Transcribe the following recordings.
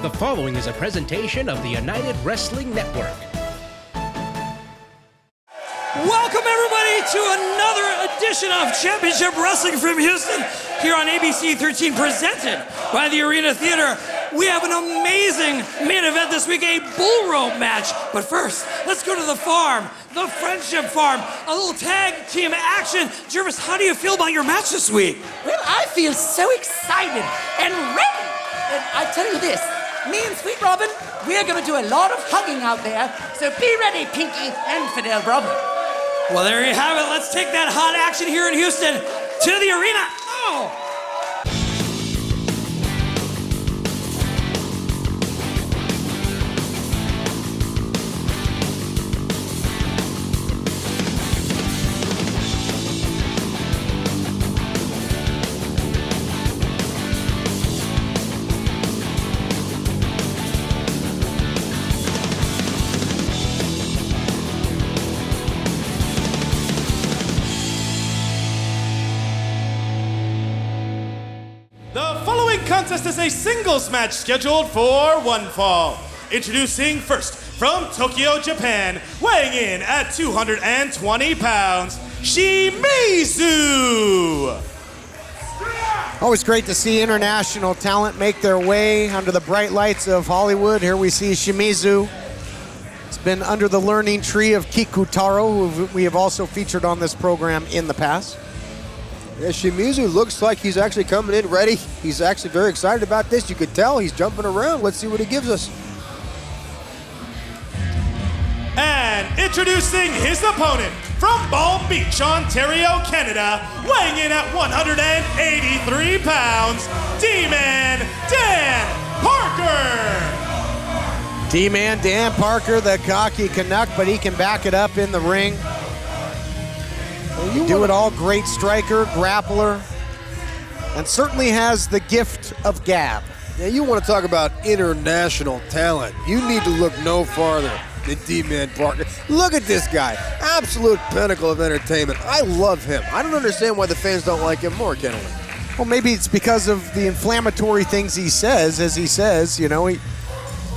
The following is a presentation of the United Wrestling Network. Welcome everybody to another edition of Championship Wrestling from Houston here on ABC 13, presented by the Arena Theater. We have an amazing main event this week, a bull rope match. But first, let's go to the farm, the Friendship Farm, a little tag team action. Jervis, how do you feel about your match this week? Well, I feel so excited and ready. And I tell you this, me and Sweet Robin, we're going to do a lot of hugging out there. So be ready, Pinky and Fidel brother. Well, there you have it. Let's take that hot action here in Houston to the arena. Oh! Contest is a singles match scheduled for one fall. Introducing first, from Tokyo, Japan, weighing in at 220 pounds, Shimizu! Always great to see international talent make their way under the bright lights of Hollywood. Here we see Shimizu. It's been under the learning tree of Kikutaro, who we have also featured on this program in the past. Yeah, Shimizu looks like he's actually coming in ready. He's actually very excited about this. You could tell he's jumping around. Let's see what he gives us. And introducing his opponent from Palm Beach, Ontario, Canada, weighing in at 183 pounds, D-Man Dan Parker. D-Man Dan Parker, the cocky Canuck, but he can back it up in the ring. Do it all, great striker, grappler, and certainly has the gift of gab. Yeah, you want to talk about international talent. You need to look no farther than D-Man Parker. Look at this guy, absolute pinnacle of entertainment. I love him. I don't understand why the fans don't like him more, Kennedy. Well, maybe it's because of the inflammatory things he says. As he says, you know, he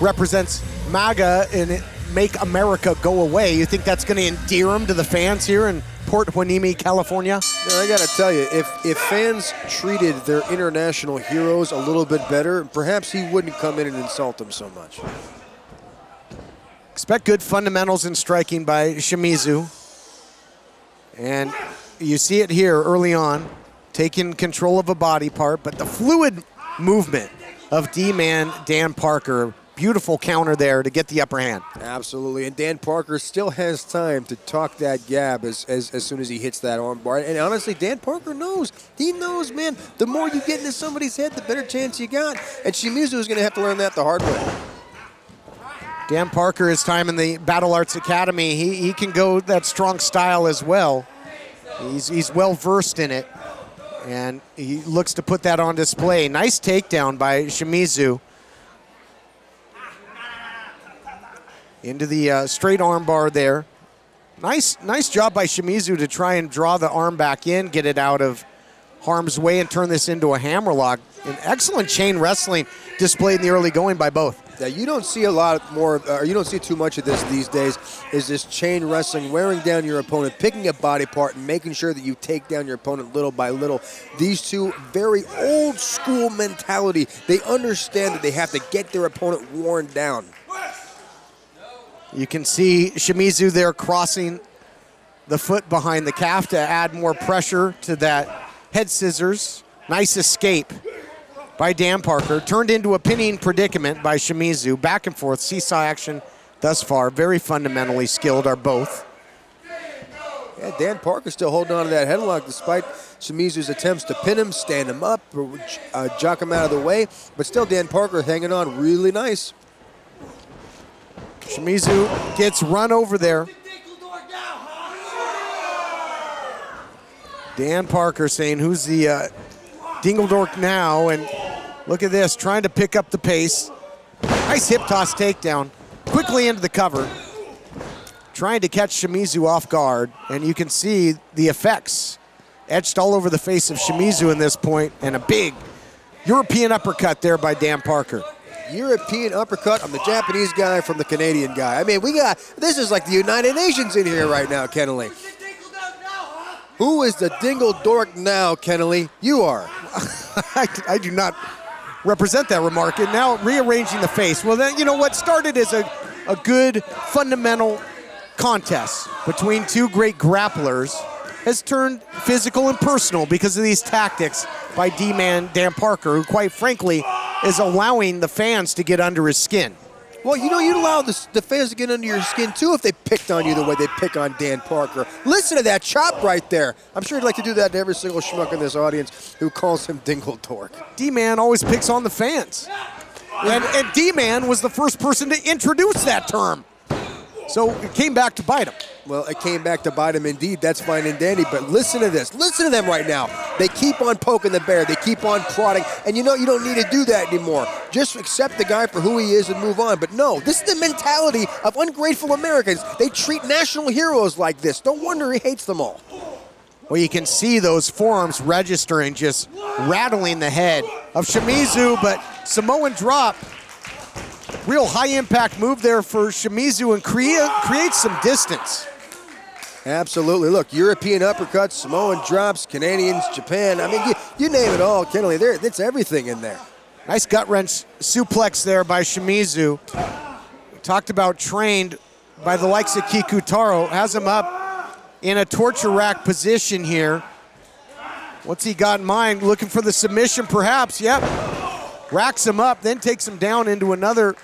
represents MAGA and Make America Go Away. You think that's going to endear him to the fans here in Port Hueneme, California? Yeah, I gotta tell you, if fans treated their international heroes a little bit better, perhaps he wouldn't come in and insult them so much. Expect good fundamentals in striking by Shimizu. And you see it here early on, taking control of a body part, but the fluid movement of D-Man Dan Parker, beautiful counter there to get the upper hand. Absolutely, and Dan Parker still has time to talk that gab as soon as he hits that arm bar. And honestly, Dan Parker knows. He knows, man, the more you get into somebody's head, the better chance you got. And Shimizu is going to have to learn that the hard way. Dan Parker, his time in the Battle Arts Academy, he can go that strong style as well. He's well versed in it, and he looks to put that on display. Nice takedown by Shimizu. Into the straight arm bar there. Nice job by Shimizu to try and draw the arm back in, get it out of harm's way, and turn this into a hammerlock. An excellent chain wrestling displayed in the early going by both. Yeah, you don't see a lot more, or you don't see too much of this these days, is this chain wrestling, wearing down your opponent, picking a body part, and making sure that you take down your opponent little by little. These two, very old school mentality. They understand that they have to get their opponent worn down. You can see Shimizu there crossing the foot behind the calf to add more pressure to that head scissors. Nice escape by Dan Parker. Turned into a pinning predicament by Shimizu. Back and forth, seesaw action thus far. Very fundamentally skilled are both. Yeah, Dan Parker still holding on to that headlock despite Shimizu's attempts to pin him, stand him up, jock him out of the way. But still Dan Parker hanging on really nice. Shimizu gets run over there. Dan Parker saying, who's the Dingledork now? And look at this, trying to pick up the pace. Nice hip toss takedown. Quickly into the cover. Trying to catch Shimizu off guard. And you can see the effects etched all over the face of Shimizu in this point. And a big European uppercut there by Dan Parker. European uppercut on the Japanese guy from the Canadian guy. I mean, this is like the United Nations in here right now, Kennelly. Who is the dingle dork now, Kennelly? You are. I do not represent that remark. And now rearranging the face. Well, then, you know what started as a good fundamental contest between two great grapplers has turned physical and personal because of these tactics by D-Man Dan Parker, who quite frankly is allowing the fans to get under his skin. Well, you know, you'd allow the fans to get under your skin, too, if they picked on you the way they pick on Dan Parker. Listen to that chop right there. I'm sure he'd like to do that to every single schmuck in this audience who calls him Dingle Dork. D-Man always picks on the fans. And D-Man was the first person to introduce that term. So it came back to bite him. Well, it came back to bite him indeed. That's fine and dandy. But listen to this. Listen to them right now. They keep on poking the bear. They keep on prodding. And you know, you don't need to do that anymore. Just accept the guy for who he is and move on. But no, this is the mentality of ungrateful Americans. They treat national heroes like this. No wonder he hates them all. Well, you can see those forearms registering, just rattling the head of Shimizu, but Samoan drop. Real high-impact move there for Shimizu and creates some distance. Absolutely. Look, European uppercuts, Samoan drops, Canadians, Japan. I mean, you name it all, Kennelly. It's everything in there. Nice gut-wrench suplex there by Shimizu. We talked about trained by the likes of Kikutaro. Has him up in a torture rack position here. What's he got in mind? Looking for the submission, perhaps. Yep. Racks him up, then takes him down into another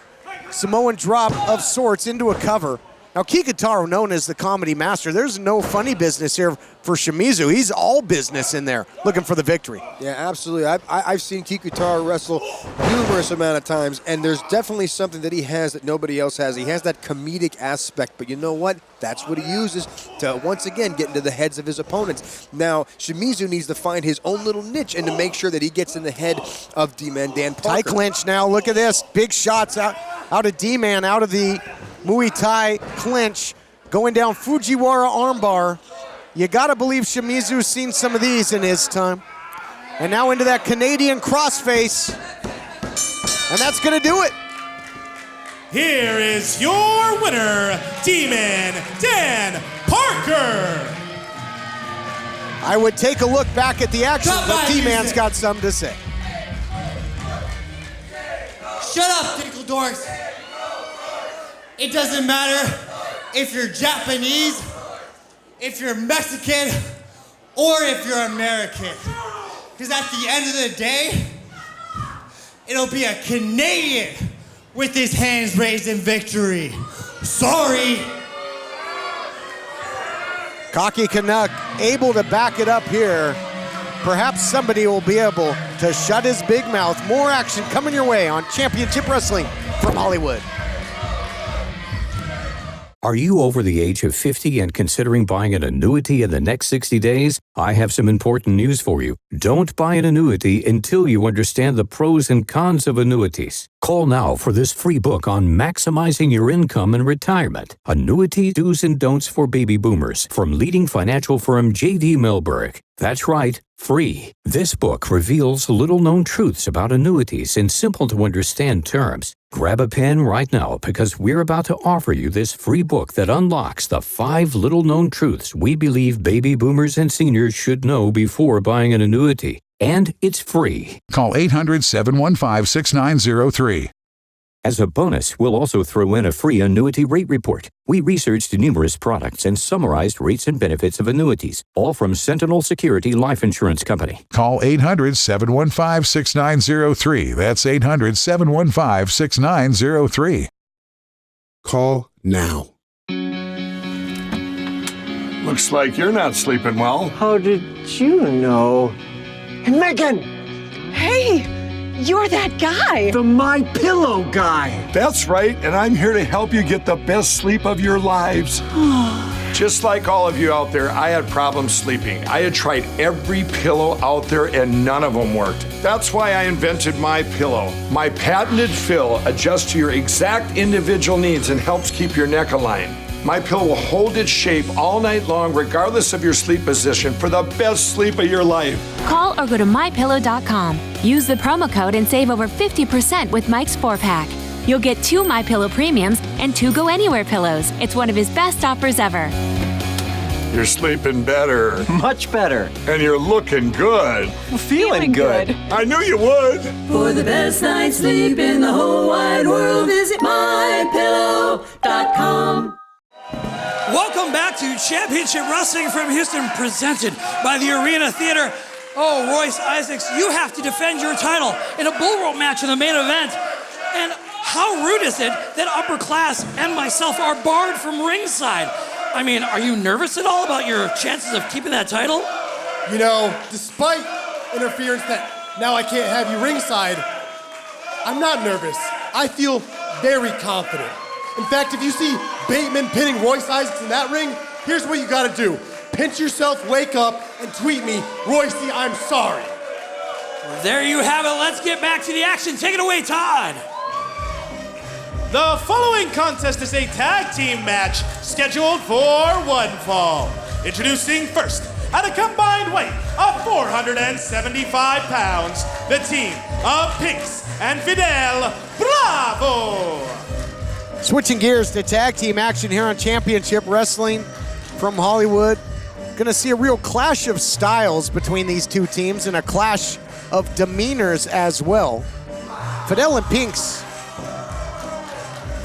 Samoan drop of sorts, into a cover. Now, Kikutaro, known as the comedy master, there's no funny business here for Shimizu. He's all business in there, looking for the victory. Yeah, absolutely. I've seen Kikutaro wrestle numerous amount of times, and there's definitely something that he has that nobody else has. He has that comedic aspect, but you know what? That's what he uses to, once again, get into the heads of his opponents. Now, Shimizu needs to find his own little niche and to make sure that he gets in the head of D-Man Dan Parker. Tight clinch now. Look at this. Big shots out of D-Man, out of the Muay Thai clinch, going down Fujiwara armbar. You got to believe Shimizu's seen some of these in his time. And now into that Canadian crossface. And that's going to do it. Here is your winner, D-Man Dan Parker. I would take a look back at the action, but D-Man's got something to say. Shut up, Dinkle Dorks. It doesn't matter if you're Japanese, if you're Mexican, or if you're American. Because at the end of the day, it'll be a Canadian with his hands raised in victory. Sorry. Cocky Canuck able to back it up here. Perhaps somebody will be able to shut his big mouth. More action coming your way on Championship Wrestling from Hollywood. Are you over the age of 50 and considering buying an annuity in the next 60 days? I have some important news for you. Don't buy an annuity until you understand the pros and cons of annuities. Call now for this free book on maximizing your income in retirement. Annuity Do's and Don'ts for Baby Boomers from leading financial firm J.D. Milberg. That's right, free. This book reveals little-known truths about annuities in simple-to-understand terms. Grab a pen right now because we're about to offer you this free book that unlocks the 5 little-known truths we believe baby boomers and seniors should know before buying an annuity. And it's free. Call 800-715-6903. As a bonus, we'll also throw in a free annuity rate report. We researched numerous products and summarized rates and benefits of annuities, all from Sentinel Security Life Insurance Company. Call 800-715-6903. That's 800-715-6903. Call now. Looks like you're not sleeping well. How did you know? Megan! Hey! You're that guy! The My Pillow guy! That's right, and I'm here to help you get the best sleep of your lives. Just like all of you out there, I had problems sleeping. I had tried every pillow out there and none of them worked. That's why I invented My Pillow. My patented fill adjusts to your exact individual needs and helps keep your neck aligned. My Pillow will hold its shape all night long regardless of your sleep position for the best sleep of your life. Call or go to mypillow.com. Use the promo code and save over 50% with Mike's 4-pack. You'll get 2 MyPillow premiums and 2 Go Anywhere pillows. It's one of his best offers ever. You're sleeping better. Much better. And you're looking good. Feeling good. I knew you would. For the best night's sleep in the whole wide world, visit mypillow.com. Welcome back to Championship Wrestling from Houston, presented by the Arena Theater. Oh, Royce Isaacs, you have to defend your title in a bull rope match in the main event. And how rude is it that Upper Class and myself are barred from ringside? I mean, are you nervous at all about your chances of keeping that title? You know, despite interference that now I can't have you ringside, I'm not nervous. I feel very confident. In fact, if you see Bateman pinning Royce Isaacs in that ring, here's what you gotta do. Pinch yourself, wake up, and tweet me, Royce, I'm sorry. Well, there you have it. Let's get back to the action. Take it away, Todd. The following contest is a tag team match scheduled for one fall. Introducing first, at a combined weight of 475 pounds, the team of Pinks and Vidal. Bravo! Switching gears to tag team action here on Championship Wrestling from Hollywood. Gonna see a real clash of styles between these two teams and a clash of demeanors as well. Vidal and Pinks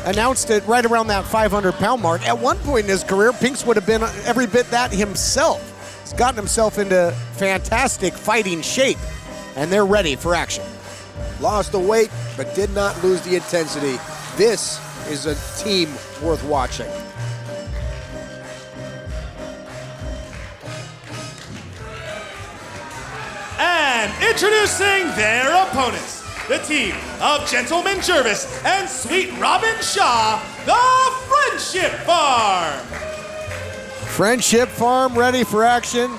announced it right around that 500-pound mark. At one point in his career, Pinks would have been every bit that himself. He's gotten himself into fantastic fighting shape, and they're ready for action. Lost the weight, but did not lose the intensity. This is a team worth watching. And introducing their opponents, the team of Gentleman Jervis and Sweet Robin Shaw, the Friendship Farm. Friendship Farm ready for action.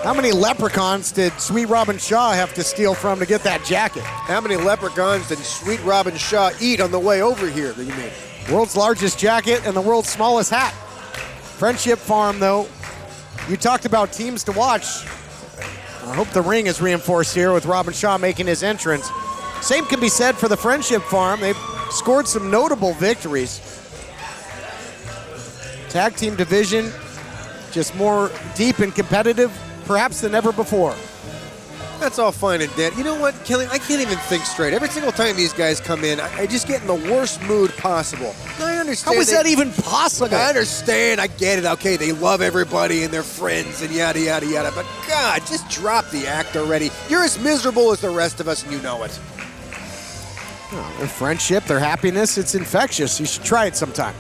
How many leprechauns did Sweet Robin Shaw have to steal from to get that jacket? How many leprechauns did Sweet Robin Shaw eat on the way over here, that you mean? World's largest jacket and the world's smallest hat. Friendship Farm, though, you talked about teams to watch. I hope the ring is reinforced here with Robin Shaw making his entrance. Same can be said for the Friendship Farm. They've scored some notable victories. Tag team division just more deep and competitive, perhaps than ever before. That's all fine and dandy. You know what, Kelly? I can't even think straight. Every single time these guys come in, I just get in the worst mood possible. I understand. How is that even possible? Look, I understand. I get it. Okay, they love everybody and they're friends and yada, yada, yada. But God, just drop the act already. You're as miserable as the rest of us and you know it. Oh, their friendship, their happiness, it's infectious. You should try it sometime.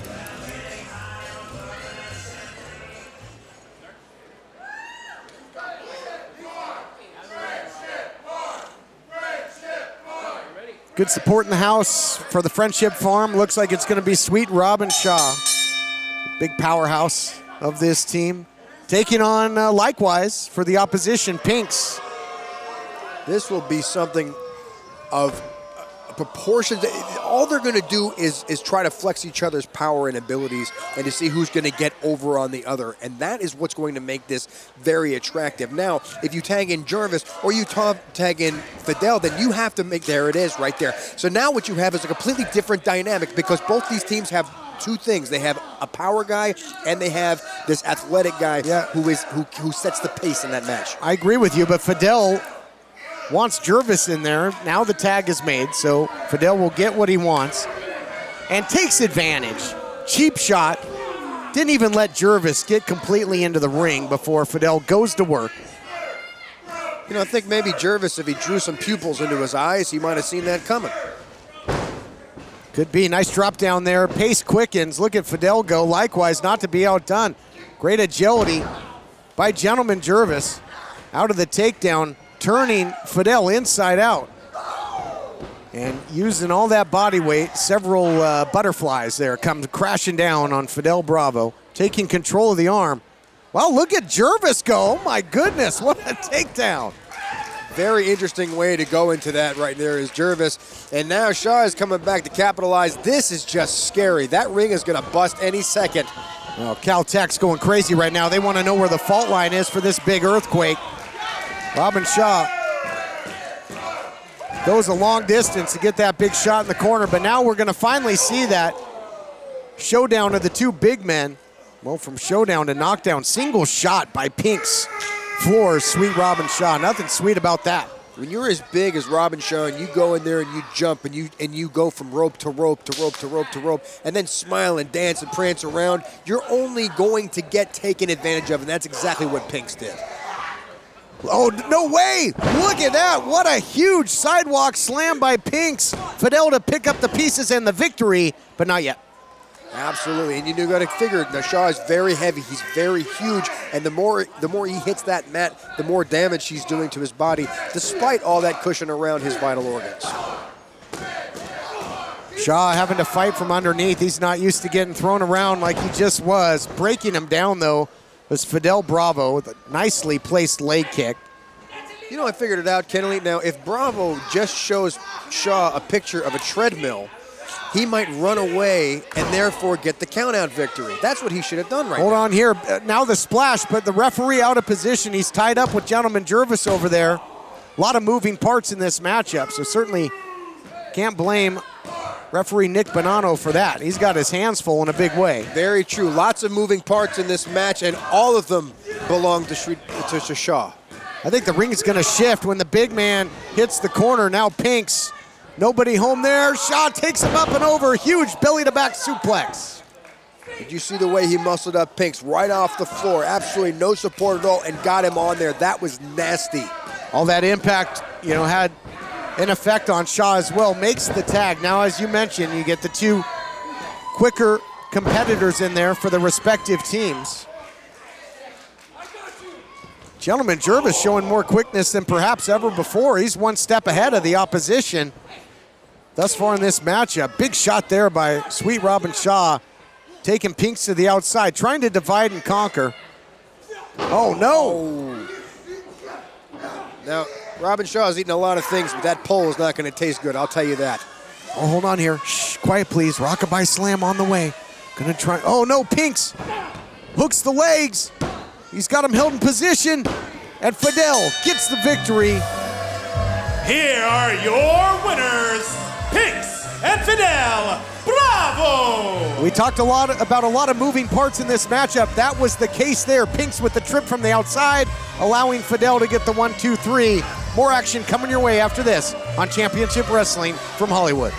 Good support in the house for the Friendship Farm. Looks like it's going to be Sweet Robin Shaw, big powerhouse of this team, taking on, likewise, for the opposition, Pinks. This will be something of proportions. All they're going to do is try to flex each other's power and abilities and to see who's going to get over on the other. And that is what's going to make this very attractive. Now, if you tag in Jervis or you tag in Vidal, then you have to make, there it is right there. So now what you have is a completely different dynamic because both these teams have two things. They have a power guy and they have this athletic guy who sets the pace in that match. I agree with you, but Vidal wants Jervis in there. Now the tag is made, so Vidal will get what he wants and takes advantage. Cheap shot. Didn't even let Jervis get completely into the ring before Vidal goes to work. You know, I think maybe Jervis, if he drew some pupils into his eyes, he might have seen that coming. Could be. Nice drop down there. Pace quickens. Look at Vidal go. Likewise, not to be outdone. Great agility by Gentleman Jervis. Out of the takedown, turning Vidal inside out. And using all that body weight, several butterflies there come crashing down on Vidal Bravo, taking control of the arm. Well, look at Jervis go. Oh my goodness, what a takedown. Very interesting way to go into that right there is Jervis. And now Shaw is coming back to capitalize. This is just scary. That ring is going to bust any second. Well, Caltech's going crazy right now. They want to know where the fault line is for this big earthquake. Robin Shaw goes a long distance to get that big shot in the corner, but now we're going to finally see that showdown of the two big men. Well, from showdown to knockdown, single shot by Pink's floor, Sweet Robin Shaw. Nothing sweet about that. When you're as big as Robin Shaw and you go in there and you jump and you go from rope to rope to rope to rope to rope and then smile and dance and prance around, you're only going to get taken advantage of, and that's exactly what Pinks did. Oh, no way! Look at that! What a huge sidewalk slam by Pinks. Vidal to pick up the pieces and the victory, but not yet. Absolutely, and you got to figure, now Shaw is very heavy, he's very huge, and the more he hits that mat, the more damage he's doing to his body, despite all that cushion around his vital organs. Shaw having to fight from underneath. He's not used to getting thrown around like he just was. Breaking him down, though, was Fidel Bravo with a nicely placed leg kick. You know, I figured it out, Kennelly. Now, if Bravo just shows Shaw a picture of a treadmill, he might run away and therefore get the count-out victory. That's what he should have done right now. Hold on here. Now the splash, but the referee out of position. He's tied up with Gentleman Jervis over there. A lot of moving parts in this matchup, so certainly can't blame referee Nick Bonanno for that. He's got his hands full in a big way. Very true. Lots of moving parts in this match, and all of them belong to Shaw. I think the ring is going to shift when the big man hits the corner. Now Pinks. Nobody home there. Shaw takes him up and over. Huge belly-to-back suplex. Did you see the way he muscled up Pinks right off the floor? Absolutely no support at all and got him on there. That was nasty. All that impact, had an effect on Shaw as well. Makes the tag. Now, as you mentioned, you get the two quicker competitors in there for the respective teams. Gentleman Jervis showing more quickness than perhaps ever before. He's one step ahead of the opposition thus far in this matchup. Big shot there by Sweet Robin Shaw, taking Pinks to the outside, trying to divide and conquer. Oh, no. Now, Robin Shaw's eating a lot of things, but that pole is not going to taste good, I'll tell you that. Oh, hold on here. Shh, quiet, please. Rockabye slam on the way. Gonna try. Oh, no, Pinks hooks the legs. He's got him held in position, and Fidel gets the victory. Here are your winners, Pinks and Fidel. Bravo! We talked about a lot of moving parts in this matchup. That was the case there. Pinks with the trip from the outside, allowing Fidel to get the 1-2-3. More action coming your way after this on Championship Wrestling from Hollywood.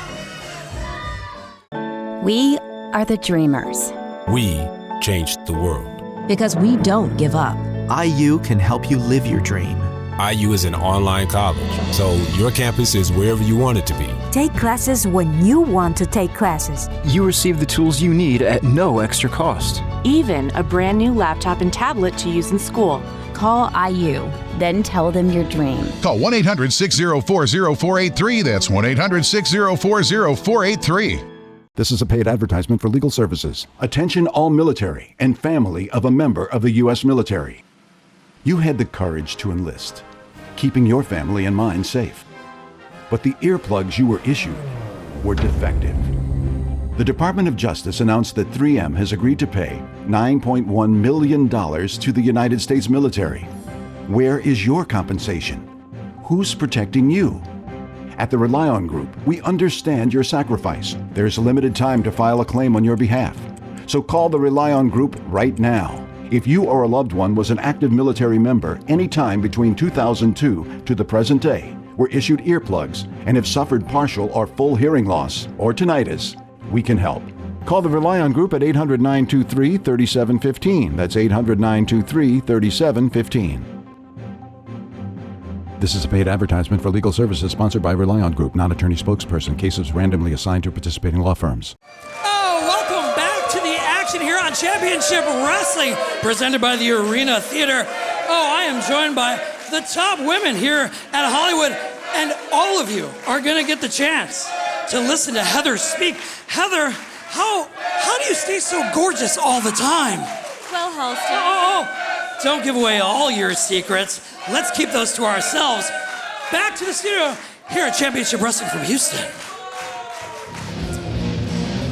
We are the dreamers. We changed the world. Because we don't give up. IU can help you live your dream. IU is an online college, so your campus is wherever you want it to be. Take classes when you want to take classes. You receive the tools you need at no extra cost. Even a brand new laptop and tablet to use in school. Call IU, then tell them your dream. Call 1-800-604-0483. That's 1-800-604-0483. This is a paid advertisement for legal services. Attention all military and family of a member of the U.S. military. You had the courage to enlist, keeping your family and mine safe. But the earplugs you were issued were defective. The Department of Justice announced that 3M has agreed to pay $9.1 million to the United States military. Where is your compensation? Who's protecting you? At the Rely On Group, we understand your sacrifice. There's limited time to file a claim on your behalf. So call the Rely On Group right now. If you or a loved one was an active military member anytime between 2002 to the present day, were issued earplugs, and have suffered partial or full hearing loss or tinnitus, we can help. Call the Rely On Group at 800-923-3715. That's 800-923-3715. This is a paid advertisement for legal services sponsored by Rely On Group, non-attorney spokesperson. Cases randomly assigned to participating law firms. Oh, welcome back to the action here on Championship Wrestling, presented by the Arena Theater. Oh, I am joined by the top women here at Hollywood, and all of you are going to get the chance to listen to Heather speak. Heather, how do you stay so gorgeous all the time? Well, Halston. Oh, don't give away all your secrets. Let's keep those to ourselves. Back to the studio here at Championship Wrestling from Houston.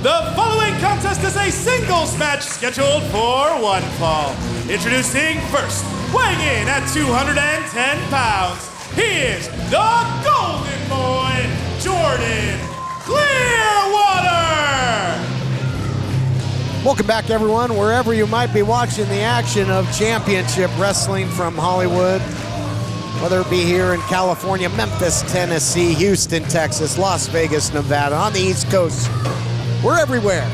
The following contest is a singles match scheduled for one fall. Introducing first, weighing in at 210 pounds, he is the Golden Boy, Jordan Clearwater! Welcome back, everyone, wherever you might be watching the action of Championship Wrestling from Hollywood, whether it be here in California, Memphis, Tennessee, Houston, Texas, Las Vegas, Nevada, on the East Coast. We're everywhere.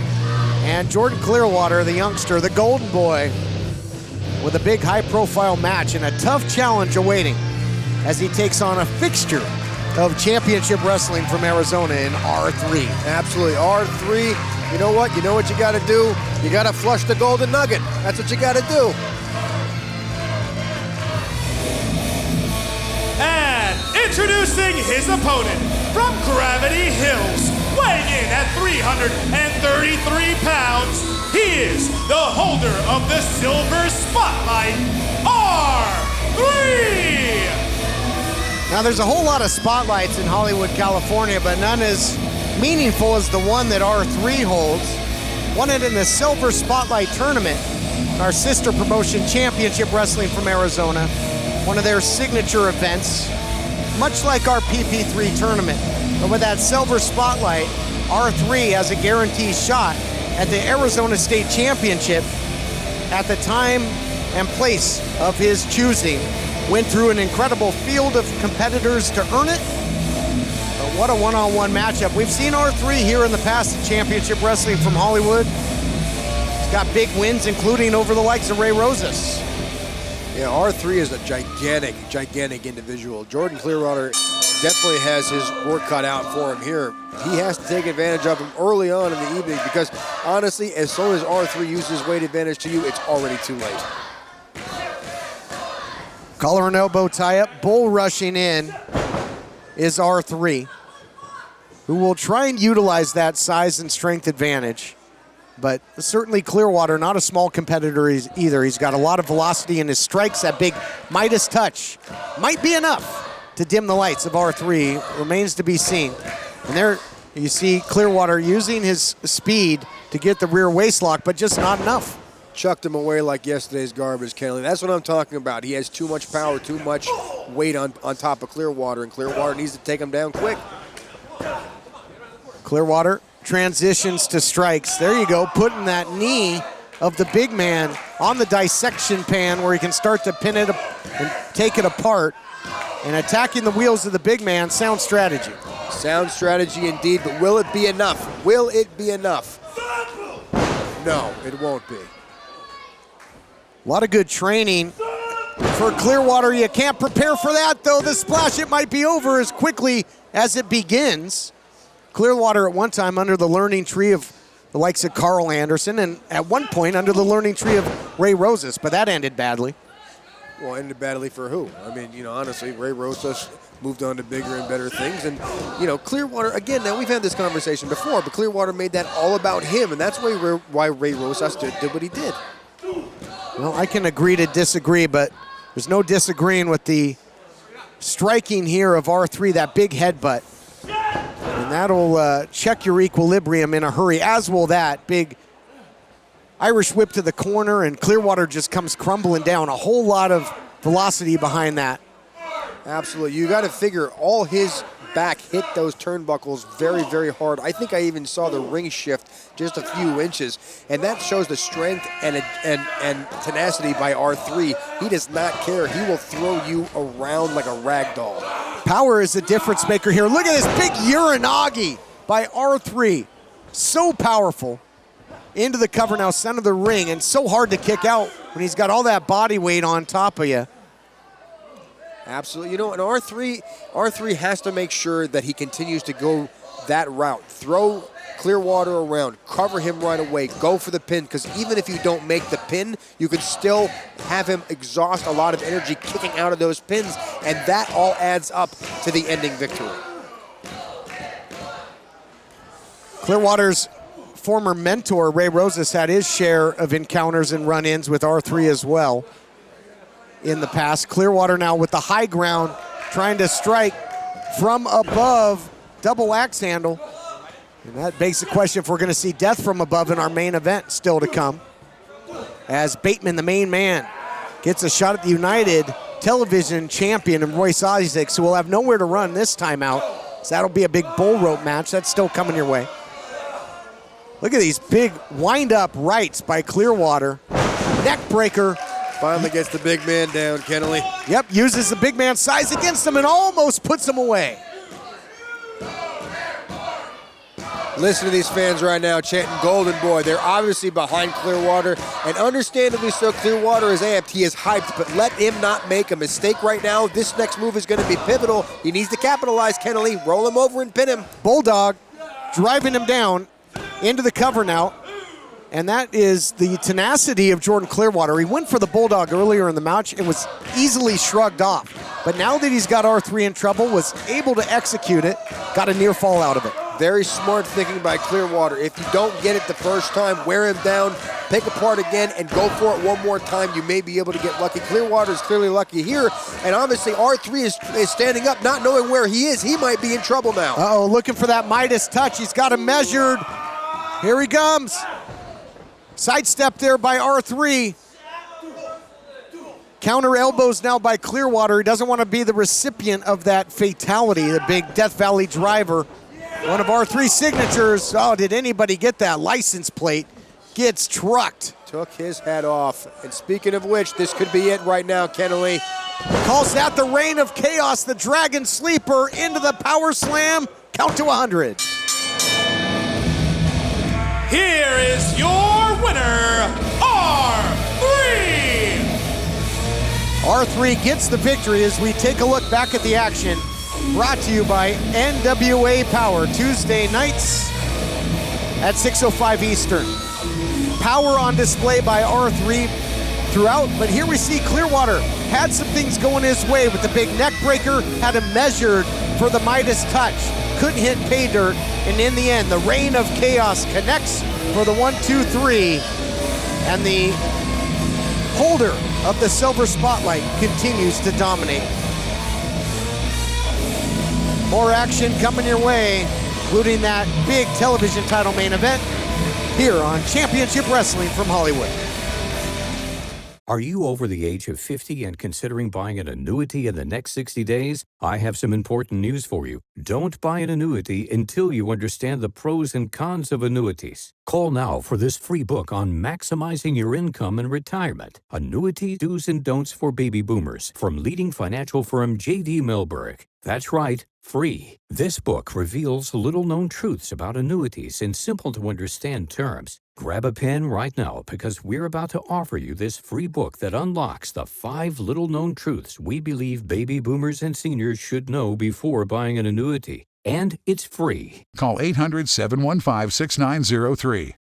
And Jordan Clearwater, the youngster, the Golden Boy, with a big high-profile match and a tough challenge awaiting as he takes on a fixture of Championship Wrestling from Arizona in R3. Absolutely, R3. You know what? You know what you got to do? You got to flush the golden nugget. That's what you got to do. And introducing his opponent from Gravity Hills, weighing in at 333 pounds, he is the holder of the Silver Spotlight, R3! Now, there's a whole lot of spotlights in Hollywood, California, but none as meaningful as the one that R3 holds. Won it in the Silver Spotlight Tournament, our sister promotion, Championship Wrestling from Arizona, one of their signature events, much like our PP3 tournament. But with that Silver Spotlight, R3 has a guaranteed shot at the Arizona State Championship at the time and place of his choosing. Went through an incredible field of competitors to earn it. But what a one-on-one matchup. We've seen R3 here in the past at Championship Wrestling from Hollywood. He's got big wins, including over the likes of Ray Rosas. Yeah, R3 is a gigantic, gigantic individual. Jordan Clearwater definitely has his work cut out for him here. He has to take advantage of him early on in the evening because, honestly, as soon as R3 uses weight advantage to you, it's already too late. Collar and elbow tie-up. Bull rushing in is R3, who will try and utilize that size and strength advantage. But certainly Clearwater, not a small competitor either. He's got a lot of velocity in his strikes. That big Midas touch might be enough to dim the lights of R3. Remains to be seen. And there you see Clearwater using his speed to get the rear waist lock, but just not enough. Chucked him away like yesterday's garbage, Kelly. That's what I'm talking about. He has too much power, too much weight on top of Clearwater, and Clearwater needs to take him down quick. Clearwater transitions to strikes. There you go, putting that knee of the big man on the dissection pan where he can start to pin it and take it apart. And attacking the wheels of the big man, sound strategy. Sound strategy indeed, but will it be enough? Will it be enough? No, it won't be. A lot of good training for Clearwater. You can't prepare for that, though. The splash, it might be over as quickly as it begins. Clearwater at one time under the learning tree of the likes of Carl Anderson, and at one point under the learning tree of Ray Rosas, but that ended badly. Well, ended badly for who? I mean, honestly, Ray Rosas moved on to bigger and better things. And, Clearwater, again, now we've had this conversation before, but Clearwater made that all about him, and that's why Ray Rosas did what he did. Well, I can agree to disagree, but there's no disagreeing with the striking here of R3, that big headbutt. And that'll check your equilibrium in a hurry, as will that big Irish whip to the corner, and Clearwater just comes crumbling down. A whole lot of velocity behind that. Absolutely. You got to figure all his back hit those turnbuckles very, very hard. I think I even saw the ring shift just a few inches, and that shows the strength and tenacity by R3. He does not care. He will throw you around like a rag doll. Power is a difference maker here. Look at this big Uranagi by R3. So powerful. Into the cover now, center of the ring, and so hard to kick out when he's got all that body weight on top of you. Absolutely. And R3 has to make sure that he continues to go that route. Throw Clearwater around, cover him right away, go for the pin, because even if you don't make the pin, you can still have him exhaust a lot of energy kicking out of those pins, and that all adds up to the ending victory. Clearwater's former mentor, Ray Rosas, had his share of encounters and run-ins with R3 as well in the past. Clearwater now with the high ground, trying to strike from above, double axe handle. And that begs the question if we're gonna see death from above in our main event still to come, as Bateman, the main man, gets a shot at the United Television champion and Royce Isaacs, who will have nowhere to run this time out. So that'll be a big bull rope match. That's still coming your way. Look at these big wind-up rights by Clearwater. Neck breaker. Finally gets the big man down, Kennelly. Yep, uses the big man's size against him and almost puts him away. Listen to these fans right now chanting Golden Boy. They're obviously behind Clearwater, and understandably so. Clearwater is amped. He is hyped, but let him not make a mistake right now. This next move is going to be pivotal. He needs to capitalize, Kennelly. Roll him over and pin him. Bulldog driving him down into the cover now. And that is the tenacity of Jordan Clearwater. He went for the Bulldog earlier in the match and was easily shrugged off. But now that he's got R3 in trouble, was able to execute it, got a near fall out of it. Very smart thinking by Clearwater. If you don't get it the first time, wear him down, pick apart again, and go for it one more time. You may be able to get lucky. Clearwater is clearly lucky here. And obviously R3 is standing up, not knowing where he is. He might be in trouble now. Uh-oh, looking for that Midas touch. He's got him measured. Here he comes. Sidestep there by R3. Counter elbows now by Clearwater. He doesn't want to be the recipient of that fatality, the big Death Valley driver. One of R3's signatures. Oh, did anybody get that license plate? Gets trucked. Took his head off. And speaking of which, this could be it right now, Kennelly. Calls that the reign of chaos. The Dragon Sleeper into the power slam. Count to 100. Here is your winner, R3! R3 gets the victory as we take a look back at the action. Brought to you by NWA Power, Tuesday nights at 6:05 Eastern. Power on display by R3 throughout, but here we see Clearwater had some things going his way with the big neck breaker, had him measured for the Midas touch. Couldn't hit pay dirt, and in the end, the reign of chaos connects for the 1-2-3, and the holder of the silver spotlight continues to dominate. More action coming your way, including that big television title main event here on Championship Wrestling from Hollywood. Are you over the age of 50 and considering buying an annuity in the next 60 days? I have some important news for you. Don't buy an annuity until you understand the pros and cons of annuities. Call now for this free book on maximizing your income in retirement. Annuity Do's and Don'ts for Baby Boomers from leading financial firm J.D. Milberg. That's right, free. This book reveals little-known truths about annuities in simple-to-understand terms. Grab a pen right now because we're about to offer you this free book that unlocks the 5 little-known truths we believe baby boomers and seniors should know before buying an annuity. And it's free. Call 800-715-6903.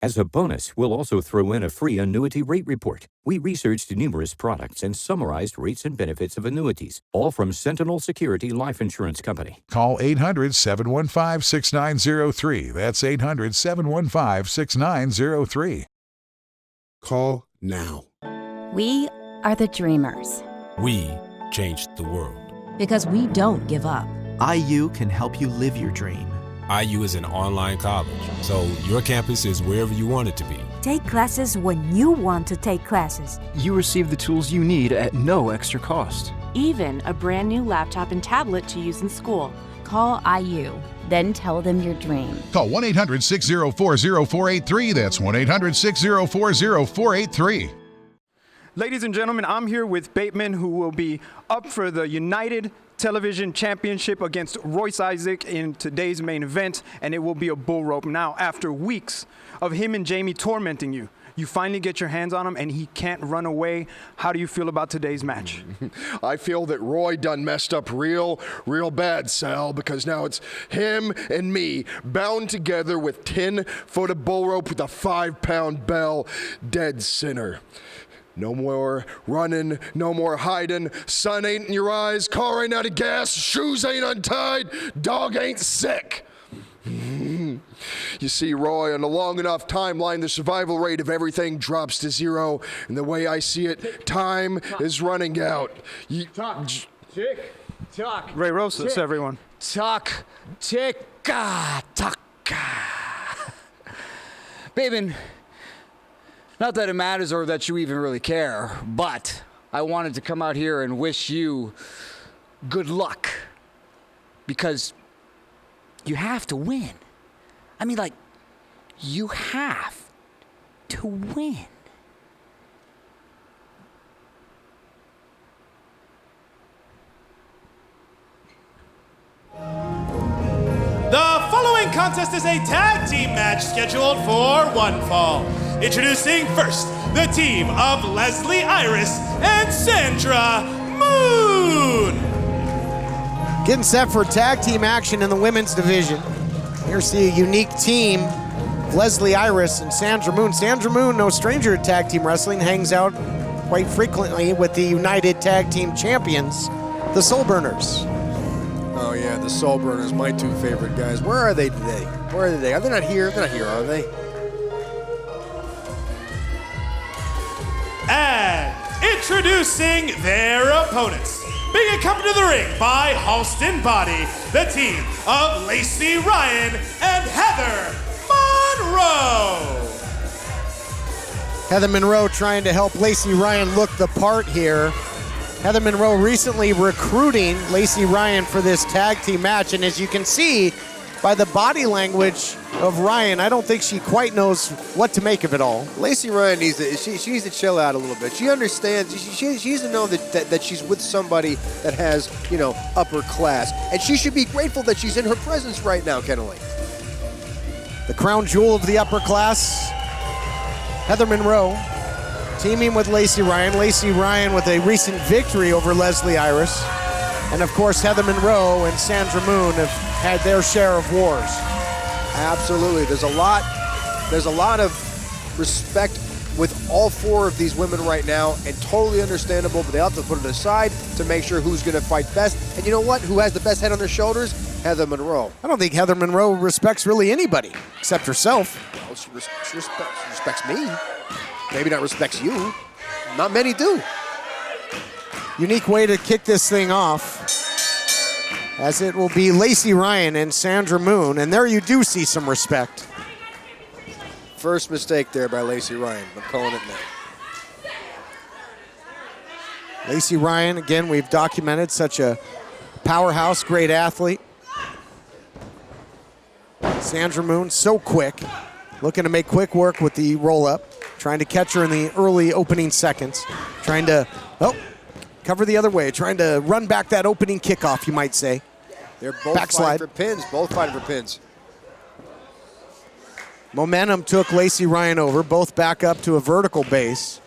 As a bonus, we'll also throw in a free annuity rate report. We researched numerous products and summarized rates and benefits of annuities, all from Sentinel Security Life Insurance Company. Call 800-715-6903. That's 800-715-6903. Call now. We are the dreamers. We changed the world. Because we don't give up. IU can help you live your dream. IU is an online college, so your campus is wherever you want it to be. Take classes when you want to take classes. You receive the tools you need at no extra cost. Even a brand new laptop and tablet to use in school. Call IU, then tell them your dream. Call 1-800-604-0483. That's 1-800-604-0483. Ladies and gentlemen, I'm here with Bateman, who will be up for the United Television Championship against Royce Isaac in today's main event, and it will be a bull rope. Now, after weeks of him and Jamie tormenting you, you finally get your hands on him, and he can't run away. How do you feel about today's match? I feel that Roy done messed up real bad, Sal, because now it's him and me bound together with 10-foot of bull rope with a 5-pound bell, dead center. No more running, no more hiding, sun ain't in your eyes, car ain't out of gas, shoes ain't untied, dog ain't sick. You see, Roy, on a long enough timeline, the survival rate of everything drops to 0, and the way I see it, time is running out. Talk. Ray Rosas, everyone. Talk. Bateman, Not that it matters or that you even really care, but I wanted to come out here and wish you good luck. Because you have to win. I mean, like, you have to win. The following contest is a tag team match scheduled for one fall. Introducing first, the team of Leslie Iris and Sandra Moon. Getting set for tag team action in the women's division. Here's the unique team, Leslie Iris and Sandra Moon. Sandra Moon, no stranger to tag team wrestling, hangs out quite frequently with the United Tag Team Champions, the Soul Burners. Oh yeah, the Soul Burners, my two favorite guys. Where are they today? Where are they? Are they not here? They're not here, are they? And introducing their opponents. Being accompanied to the ring by Halston Body, the team of Lacey Ryan and Heather Monroe. Heather Monroe trying to help Lacey Ryan look the part here. Heather Monroe recently recruiting Lacey Ryan for this tag team match, and as you can see by the body language of Ryan, I don't think she quite knows what to make of it all. Lacey Ryan needs to chill out a little bit. She understands. She needs to know that she's with somebody that has, upper class, and she should be grateful that she's in her presence right now, Kenneally. The crown jewel of the upper class, Heather Monroe, teaming with Lacey Ryan. Lacey Ryan with a recent victory over Leslie Iris. And of course, Heather Monroe and Sandra Moon have had their share of wars. Absolutely. There's a lot of respect with all four of these women right now, and totally understandable, but they have to put it aside to make sure who's going to fight best. And you know what? Who has the best head on their shoulders? Heather Monroe. I don't think Heather Monroe respects really anybody except herself. Well, she respects me. Maybe not respects you. Not many do. Unique way to kick this thing off, as it will be Lacey Ryan and Sandra Moon, and there you do see some respect. First mistake there by Lacey Ryan. I'm calling it now. Lacey Ryan, again, we've documented, such a powerhouse, great athlete. Sandra Moon, so quick, looking to make quick work with the roll-up, trying to catch her in the early opening seconds, trying to, cover the other way, trying to run back that opening kickoff, you might say. They're both fighting for pins, Momentum took Lacey Ryan over, both back up to a vertical base.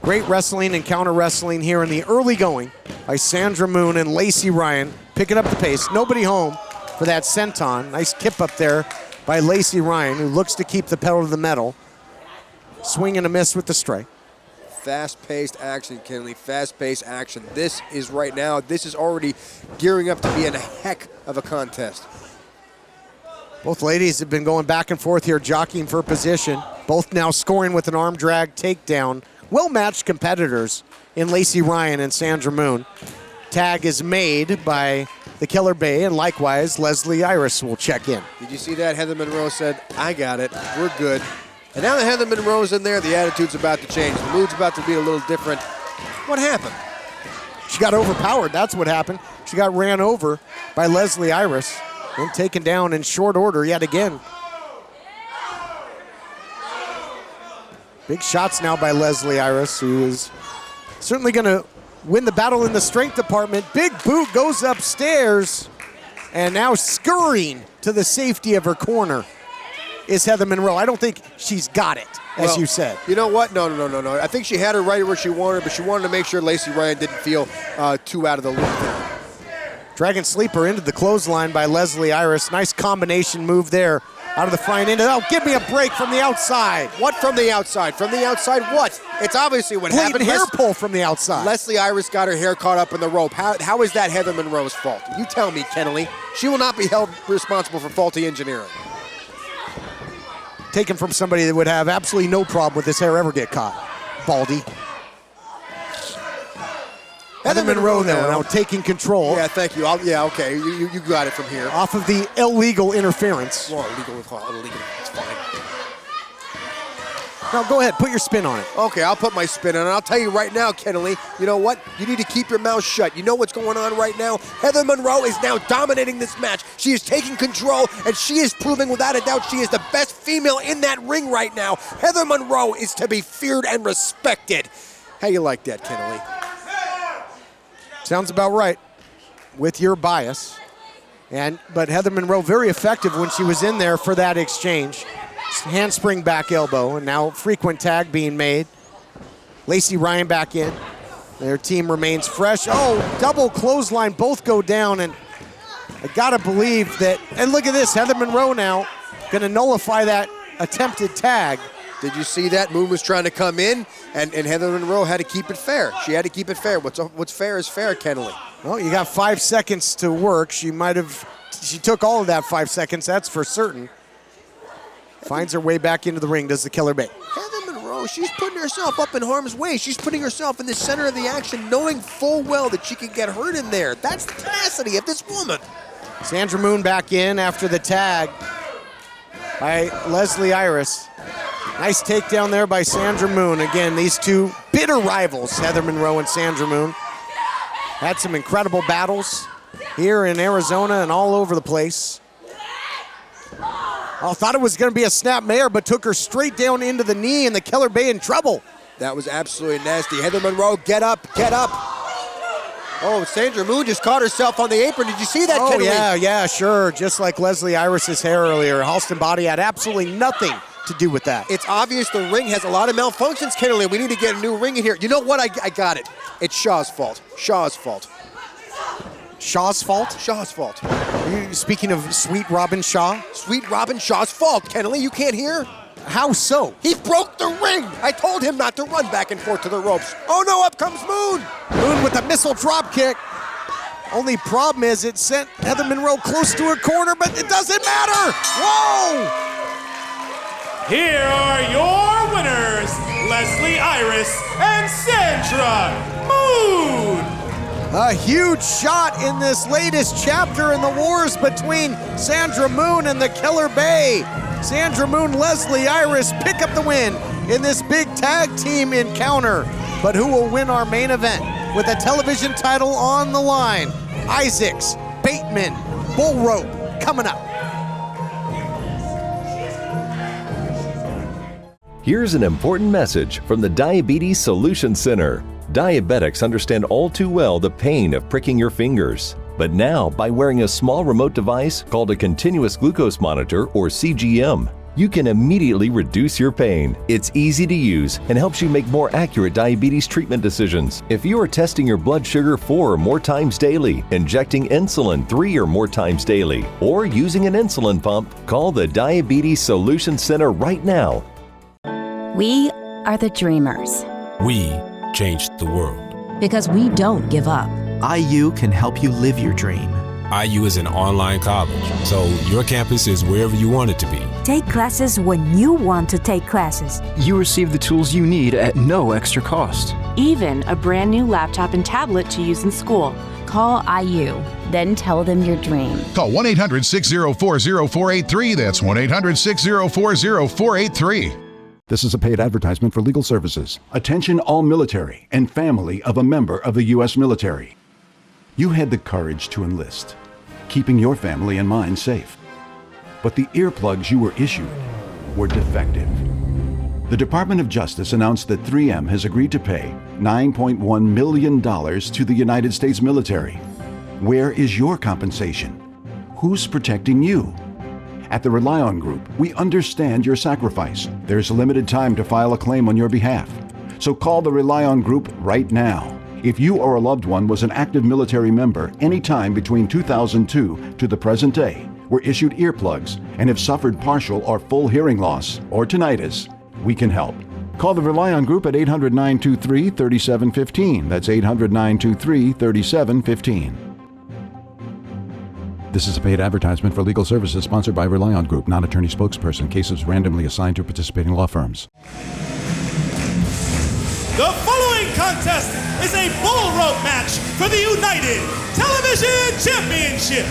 Great wrestling and counter wrestling here in the early going by Sandra Moon and Lacey Ryan, picking up the pace. Nobody home for that senton. Nice kip up there by Lacey Ryan, who looks to keep the pedal to the metal. Swing and a miss with the strike. Fast-paced action, Kenley. Fast-paced action. This is already gearing up to be a heck of a contest. Both ladies have been going back and forth here, jockeying for position. Both now scoring with an arm drag takedown. Well-matched competitors in Lacey Ryan and Sandra Moon. Tag is made by the Killer Bay, and likewise, Leslie Iris will check in. Did you see that? Heather Monroe said, I got it. We're good. And now that Heather Monroe's in there, the attitude's about to change. The mood's about to be a little different. What happened? She got overpowered. That's what happened. She got ran over by Leslie Iris and taken down in short order yet again. Big shots now by Leslie Iris, who is certainly going to win the battle in the strength department. Big boot goes upstairs, and now scurrying to the safety of her corner is Heather Monroe. I don't think she's got it, as you said. You know what? No. I think she had her right where she wanted, but she wanted to make sure Lacey Ryan didn't feel too out of the loop there. Dragon Sleeper into the clothesline by Leslie Iris. Nice combination move there out of the front end. Oh, give me a break from the outside. What from the outside? From the outside what? It's obviously what happened. Hair pull from the outside. Leslie Iris got her hair caught up in the rope. How is that Heather Monroe's fault? You tell me, Kenneally. She will not be held responsible for faulty engineering. Taken from somebody that would have absolutely no problem with his hair ever get caught. Baldy. Heather Monroe now taking control. Yeah, thank you. Okay. You got it from here. Off of the illegal interference. Well, illegal, it's fine. No, go ahead. Put your spin on it. Okay, I'll put my spin on it. I'll tell you right now, Kennelly, you know what? You need to keep your mouth shut. You know what's going on right now? Heather Monroe is now dominating this match. She is taking control, and she is proving without a doubt she is the best female in that ring right now. Heather Monroe is to be feared and respected. How you like that, Kennelly? Sounds about right with your bias. But Heather Monroe very effective when she was in there for that exchange. Handspring back elbow, and now frequent tag being made. Lacey Ryan back in. Their team remains fresh. Oh, double clothesline, both go down, and I gotta believe that, and look at this, Heather Monroe now gonna nullify that attempted tag. Did you see that? Moon was trying to come in, and Heather Monroe had to keep it fair. She had to keep it fair. What's fair is fair, Kennelly. Well, you got 5 seconds to work. She took all of that 5 seconds, that's for certain. Finds her way back into the ring, does the Killer Bay. Heather Monroe, she's putting herself up in harm's way. She's putting herself in the center of the action, knowing full well that she can get hurt in there. That's the tenacity of this woman. Sandra Moon back in after the tag by Leslie Iris. Nice takedown there by Sandra Moon. Again, these two bitter rivals, Heather Monroe and Sandra Moon. Had some incredible battles here in Arizona and all over the place. I thought it was going to be a snap mare, but took her straight down into the knee, and the Killer Bay in trouble. That was absolutely nasty. Heather Monroe, get up, get up. Oh, Sandra Moon just caught herself on the apron. Did you see that, Oh, Kennelly? yeah, sure. Just like Leslie Iris's hair earlier. Halston Body had absolutely nothing to do with that. It's obvious the ring has a lot of malfunctions, Kennelly. We need to get a new ring in here. You know what? I got it. It's Shaw's fault. Shaw's fault. Shaw's fault? Shaw's fault. Are you speaking of Sweet Robin Shaw? Sweet Robin Shaw's fault, Kennelly. You can't hear? How so? He broke the ring. I told him not to run back and forth to the ropes. Oh no, up comes Moon. Moon with a missile drop kick. Only problem is it sent Heather Monroe close to her corner, but it doesn't matter. Whoa! Here are your winners, Leslie Iris and Sandra Moon. A huge shot in this latest chapter in the wars between Sandra Moon and the Killer Bay. Sandra Moon, Leslie Iris pick up the win in this big tag team encounter. But who will win our main event with a television title on the line? Isaacs, Bateman, Bull Rope coming up. Here's an important message from the Diabetes Solution Center. Diabetics understand all too well the pain of pricking your fingers. But now, by wearing a small remote device called a continuous glucose monitor, or CGM, you can immediately reduce your pain. It's easy to use and helps you make more accurate diabetes treatment decisions. If you are testing your blood sugar 4 or more times daily, injecting insulin 3 or more times daily, or using an insulin pump, call the Diabetes Solution Center right now. We are the dreamers. We changed the world. Because we don't give up. IU can help you live your dream. IU is an online college, so your campus is wherever you want it to be. Take classes when you want to take classes. You receive the tools you need at no extra cost. Even a brand new laptop and tablet to use in school. Call IU, then tell them your dream. Call 1-800-604-0483. That's 1-800-604-0483. This is a paid advertisement for legal services. Attention all military and family of a member of the U.S. military. You had the courage to enlist, keeping your family and mine safe. But the earplugs you were issued were defective. The Department of Justice announced that 3M has agreed to pay $9.1 million to the United States military. Where is your compensation? Who's protecting you? At the Rely On Group, we understand your sacrifice. There's limited time to file a claim on your behalf. So call the Rely On Group right now. If you or a loved one was an active military member any time between 2002 to the present day, were issued earplugs, and have suffered partial or full hearing loss or tinnitus, we can help. Call the Rely On Group at 800-923-3715. That's 800-923-3715. This is a paid advertisement for legal services sponsored by Rely On Group, non-attorney spokesperson. Cases randomly assigned to participating law firms. The following contest is a bull rope match for the United Television Championship.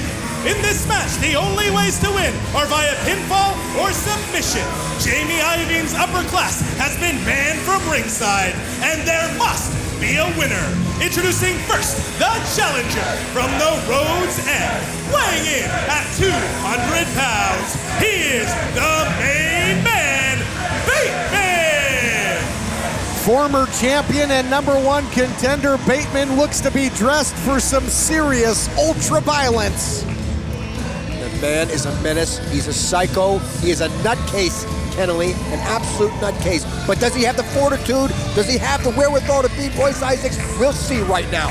In this match, the only ways to win are via pinfall or submission. Jamie Iving's upper class has been banned from ringside, and there must be a winner. Introducing first, the challenger from the Road's End, weighing in at 200 pounds. He is the main man, Bateman! Former champion and #1 contender Bateman looks to be dressed for some serious ultra violence. The man is a menace. He's a psycho. He is a nutcase, Kennelly, an absolute nutcase. But does he have the fortitude? Does he have the wherewithal to beat Royce Isaacs? We'll see right now.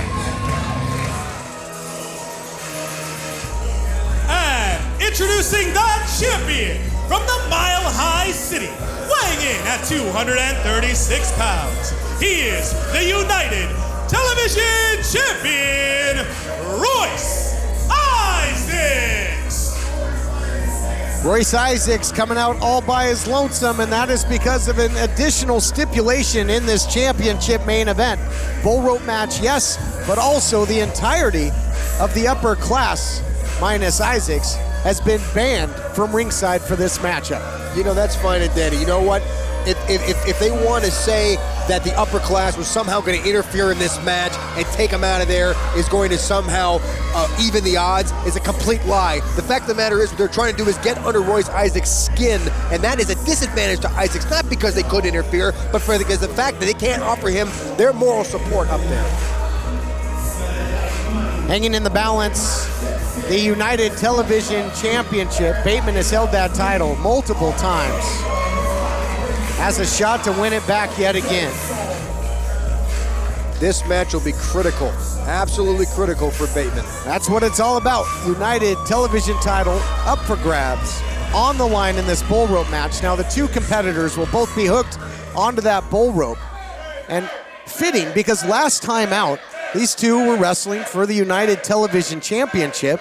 And introducing the champion from the Mile High City, weighing in at 236 pounds. He is the United Television Champion, Royce Isaacs. Royce Isaacs coming out all by his lonesome, and that is because of an additional stipulation in this championship main event. Bull rope match, yes, but also the entirety of the upper class, minus Isaacs, has been banned from ringside for this matchup. You know, that's fine and dandy. You know what? If they want to say that the upper class was somehow going to interfere in this match and take him out of there, is going to somehow even the odds, is a complete lie. The fact of the matter is what they're trying to do is get under Royce Isaacs' skin, and that is a disadvantage to Isaacs, not because they could interfere, but because the fact that they can't offer him their moral support up there. Hanging in the balance, the United Television Championship. Bateman has held that title multiple times. Has a shot to win it back yet again. This match will be critical, absolutely critical for Bateman. That's what it's all about. United Television title up for grabs, on the line in this bull rope match. Now the two competitors will both be hooked onto that bull rope. And fitting, because last time out, these two were wrestling for the United Television Championship.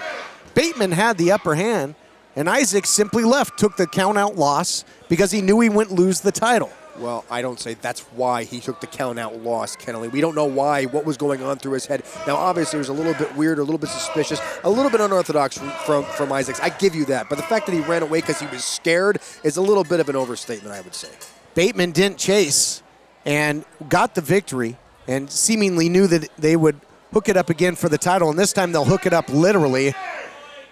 Bateman had the upper hand, and Isaac simply left, took the count-out loss because he knew he wouldn't lose the title. Well, I don't say that's why he took the count-out loss, Kennelly. We don't know why, what was going on through his head. Now, obviously, it was a little bit weird, a little bit suspicious, a little bit unorthodox from Isaacs. I give you that. But the fact that he ran away because he was scared is a little bit of an overstatement, I would say. Bateman didn't chase and got the victory and seemingly knew that they would hook it up again for the title, and this time they'll hook it up literally.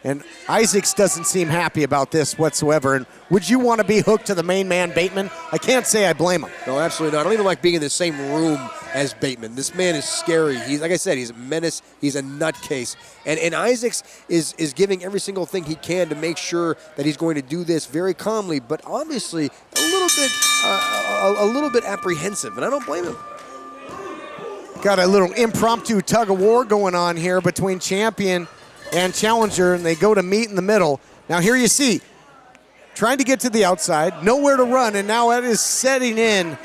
And Isaacs doesn't seem happy about this whatsoever. And would you want to be hooked to the main man, Bateman? I can't say I blame him. No, absolutely not. I don't even like being in the same room as Bateman. This man is scary. He's, like I said, he's a menace. He's a nutcase. And Isaacs is giving every single thing he can to make sure that he's going to do this very calmly, but obviously a little bit apprehensive, and I don't blame him. Got a little impromptu tug of war going on here between champion and challenger, and they go to meet in the middle. Now here you see, trying to get to the outside, nowhere to run, and now that is setting in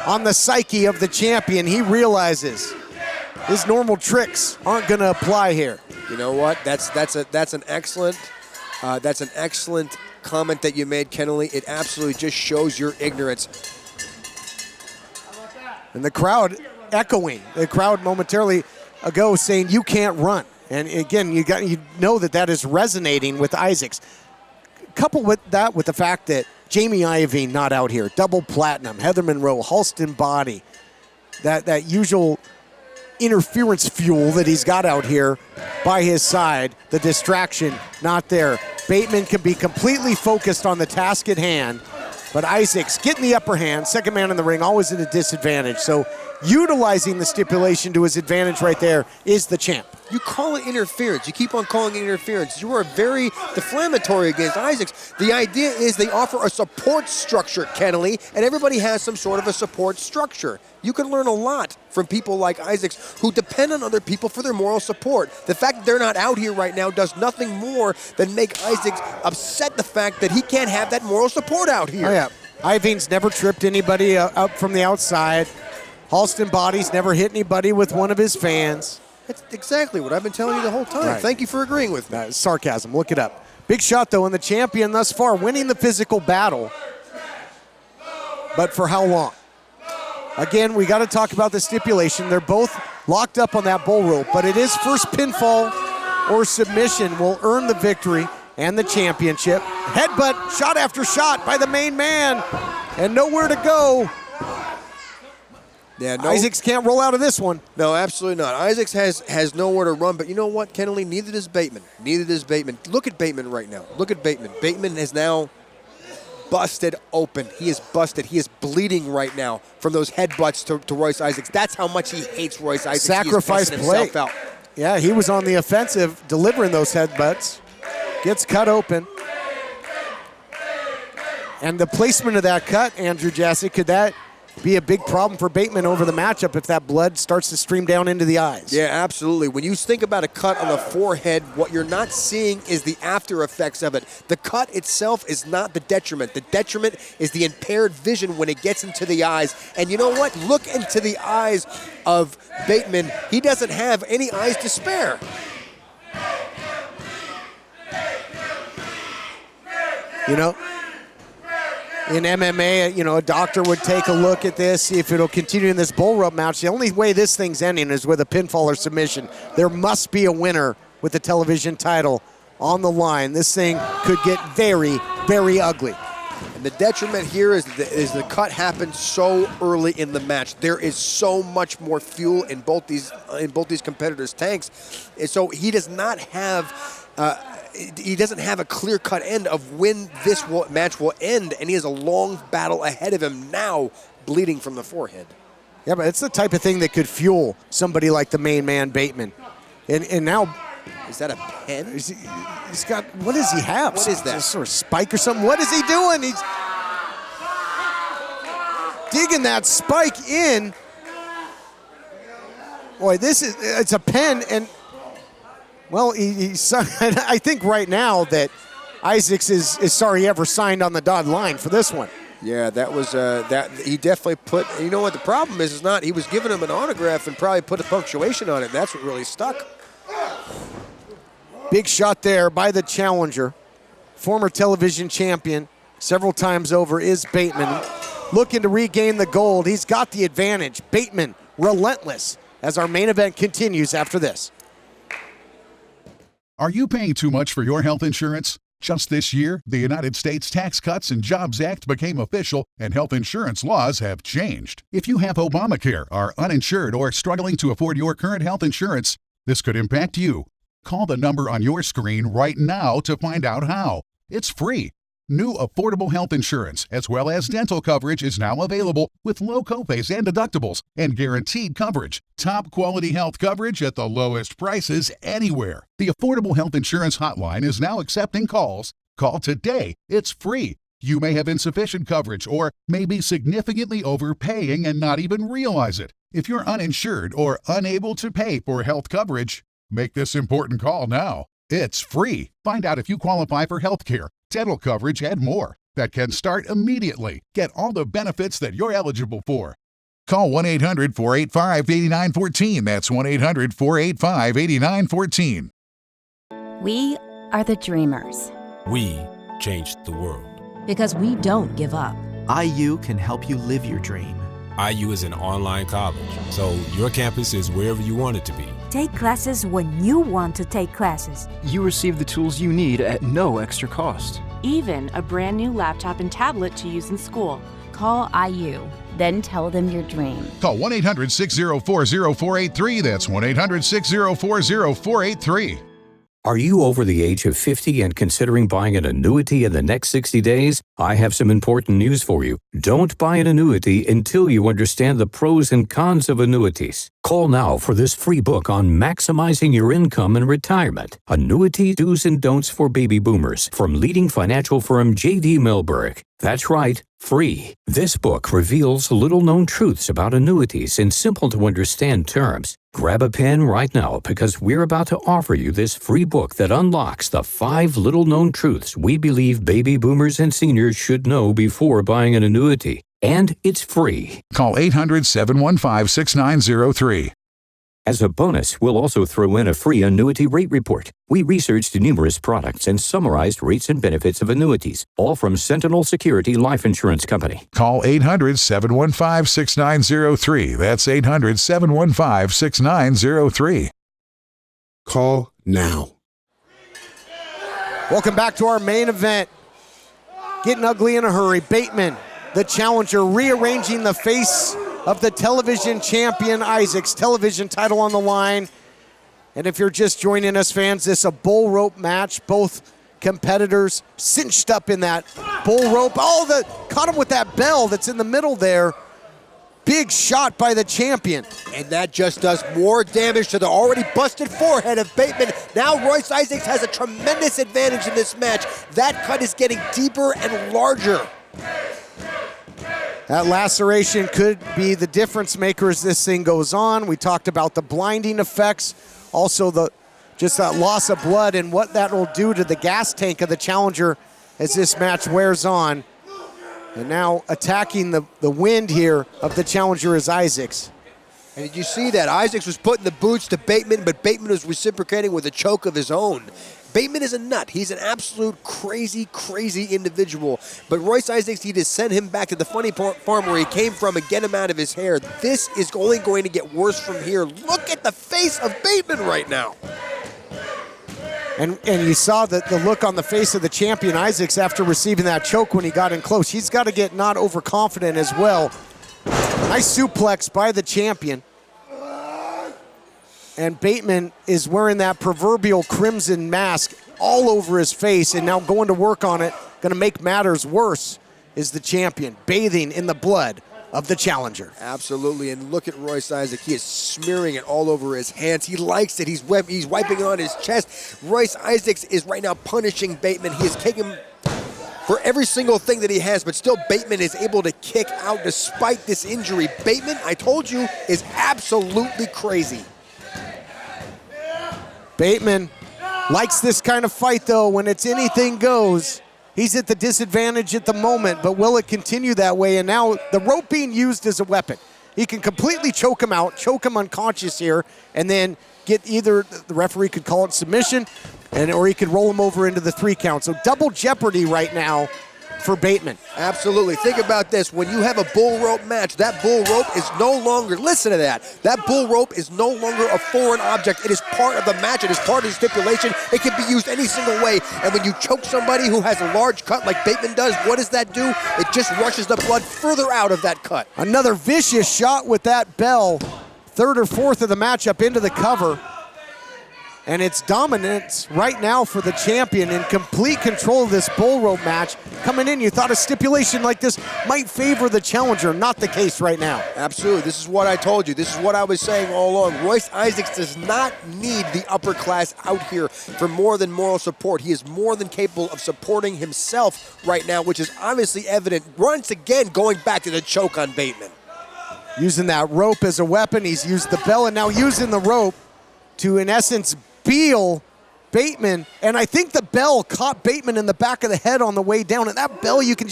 on the psyche of the champion. He realizes his normal tricks aren't going to apply here. You know what? That's an excellent comment that you made, Kennelly. It absolutely just shows your ignorance. And the crowd echoing. The crowd momentarily ago saying, "You can't run." And again, you know that is resonating with Isaacs. Couple with that with the fact that Jamie Iovine not out here, double platinum, Heather Monroe, Halston Body, that usual interference fuel that he's got out here by his side, the distraction not there. Bateman can be completely focused on the task at hand, but Isaacs getting the upper hand, second man in the ring, always at a disadvantage. So utilizing the stipulation to his advantage right there is the champ. You call it interference. You keep on calling it interference. You are very deflammatory against Isaacs. The idea is they offer a support structure, Kennelly, and everybody has some sort of a support structure. You can learn a lot from people like Isaacs who depend on other people for their moral support. The fact that they're not out here right now does nothing more than make Isaacs upset the fact that he can't have that moral support out here. Oh, yeah. Ivine's never tripped anybody up from the outside. Halston Body's never hit anybody with one of his fans. That's exactly what I've been telling you the whole time. Right. Thank you for agreeing with me. Sarcasm, look it up. Big shot, though, and the champion thus far winning the physical battle. But for how long? Again, we got to talk about the stipulation. They're both locked up on that bull rope, but it is first pinfall or submission will earn the victory and the championship. Headbutt, shot after shot by the main man, and nowhere to go. Yeah, Isaacs can't roll out of this one. No, absolutely not. Isaacs has nowhere to run, but you know what, Kennelly? Neither does Bateman. Neither does Bateman. Look at Bateman right now. Look at Bateman. Bateman is now busted open. He is busted. He is bleeding right now from those headbutts to Royce Isaacs. That's how much he hates Royce Isaacs. Sacrifice play. Out. Yeah, he was on the offensive, delivering those headbutts. Gets cut open. And the placement of that cut, Andrew Jassy, could that be a big problem for Bateman over the matchup if that blood starts to stream down into the eyes? Yeah, absolutely. When you think about a cut on the forehead, what you're not seeing is the after effects of it. The cut itself is not the detriment. The detriment is the impaired vision when it gets into the eyes. And you know what? Look into the eyes of Bateman. He doesn't have any eyes to spare. You know, in MMA, a doctor would take a look at this, see if it'll continue in this bull rope match. The only way this thing's ending is with a pinfall or submission. There must be a winner with the television title on the line. This thing could get very, very ugly. And the detriment here is the cut happened so early in the match. There is so much more fuel in both these competitors' tanks, and so he does not have. He doesn't have a clear-cut end of when this match will end, and he has a long battle ahead of him now, bleeding from the forehead. Yeah, but it's the type of thing that could fuel somebody like the main man, Bateman. And now... Is that a pen? He's got... What does he have? What is that? Some sort of spike or something? What is he doing? He's digging that spike in. Boy, it's a pen, and... Well, I think right now that Isaacs is sorry he ever signed on the dotted line for this one. Yeah, that was that he definitely put. You know what the problem is not he was giving him an autograph and probably put a punctuation on it. That's what really stuck. Big shot there by the challenger, former television champion several times over is Bateman, looking to regain the gold. He's got the advantage. Bateman relentless as our main event continues after this. Are you paying too much for your health insurance? Just this year, the United States Tax Cuts and Jobs Act became official, and health insurance laws have changed. If you have Obamacare, are uninsured, or struggling to afford your current health insurance, this could impact you. Call the number on your screen right now to find out how. It's free. New affordable health insurance, as well as dental coverage, is now available with low copays and deductibles and guaranteed coverage. Top quality health coverage at the lowest prices anywhere. The Affordable Health Insurance Hotline is now accepting calls. Call today. It's free. You may have insufficient coverage or may be significantly overpaying and not even realize it. If you're uninsured or unable to pay for health coverage, make this important call now. It's free. Find out if you qualify for health care, dental coverage, and more. That can start immediately. Get all the benefits that you're eligible for. Call 1-800-485-8914. That's 1-800-485-8914. We are the dreamers. We changed the world. Because we don't give up. IU can help you live your dream. IU is an online college, so your campus is wherever you want it to be. Take classes when you want to take classes. You receive the tools you need at no extra cost. Even a brand new laptop and tablet to use in school. Call IU, then tell them your dream. Call 1-800-604-0483. That's 1-800-604-0483. Are you over the age of 50 and considering buying an annuity in the next 60 days? I have some important news for you. Don't buy an annuity until you understand the pros and cons of annuities. Call now for this free book on maximizing your income in retirement. Annuity Do's and Don'ts for Baby Boomers from leading financial firm J.D. Milberg. That's right, free. This book reveals little-known truths about annuities in simple-to-understand terms. Grab a pen right now because we're about to offer you this free book that unlocks the 5 little-known truths we believe baby boomers and seniors should know before buying an annuity. And it's free. Call 800-715-6903. As a bonus, we'll also throw in a free annuity rate report. We researched numerous products and summarized rates and benefits of annuities, all from Sentinel Security Life Insurance Company. Call 800-715-6903. That's 800-715-6903. Call now. Welcome back to our main event. Getting ugly in a hurry. Bateman, the challenger, rearranging the face of the television champion Isaacs. Television title on the line. And if you're just joining us, fans, this is a bull rope match. Both competitors cinched up in that bull rope. Oh, caught him with that bell that's in the middle there. Big shot by the champion. And that just does more damage to the already busted forehead of Bateman. Now Royce Isaacs has a tremendous advantage in this match. That cut is getting deeper and larger. That laceration could be the difference maker as this thing goes on. We talked about the blinding effects, also just that loss of blood and what that will do to the gas tank of the challenger as this match wears on. And now attacking the wind here of the challenger is Isaacs. And did you see that? Isaacs was putting the boots to Bateman, but Bateman was reciprocating with a choke of his own. Bateman is a nut. He's an absolute crazy, crazy individual. But Royce Isaacs need to send him back to the funny farm where he came from and get him out of his hair. This is only going to get worse from here. Look at the face of Bateman right now. And you saw the look on the face of the champion Isaacs after receiving that choke when he got in close. He's got to get not overconfident as well. Nice suplex by the champion. And Bateman is wearing that proverbial crimson mask all over his face and now going to work on it. Going to make matters worse is the champion, bathing in the blood of the challenger. Absolutely, and look at Royce Isaac. He is smearing it all over his hands. He likes it. He's wiping on his chest. Royce Isaacs is right now punishing Bateman. He is taking for every single thing that he has, but still Bateman is able to kick out despite this injury. Bateman, I told you, is absolutely crazy. Bateman likes this kind of fight, though. When it's anything goes, he's at the disadvantage at the moment, but will it continue that way? And now the rope being used as a weapon. He can completely choke him out, choke him unconscious here, and then get either the referee could call it submission, or he could roll him over into the 3 count. So double jeopardy right now for Bateman. Absolutely. Think about this. When you have a bull rope match, that bull rope is no longer, listen to that, that bull rope is no longer a foreign object. It is part of the match. It is part of the stipulation. It can be used any single way. And when you choke somebody who has a large cut like Bateman does, what does that do? It just rushes the blood further out of that cut. Another vicious shot with that bell. 3rd or 4th of the matchup into the cover. And it's dominance right now for the champion in complete control of this bull rope match. Coming in, you thought a stipulation like this might favor the challenger. Not the case right now. Absolutely. This is what I told you. This is what I was saying all along. Royce Isaacs does not need the upper class out here for more than moral support. He is more than capable of supporting himself right now, which is obviously evident. Once again, going back to the choke on Bateman. Using that rope as a weapon. He's used the bell and now using the rope to, in essence, Beal Bateman, and I think the bell caught Bateman in the back of the head on the way down, and that bell, you can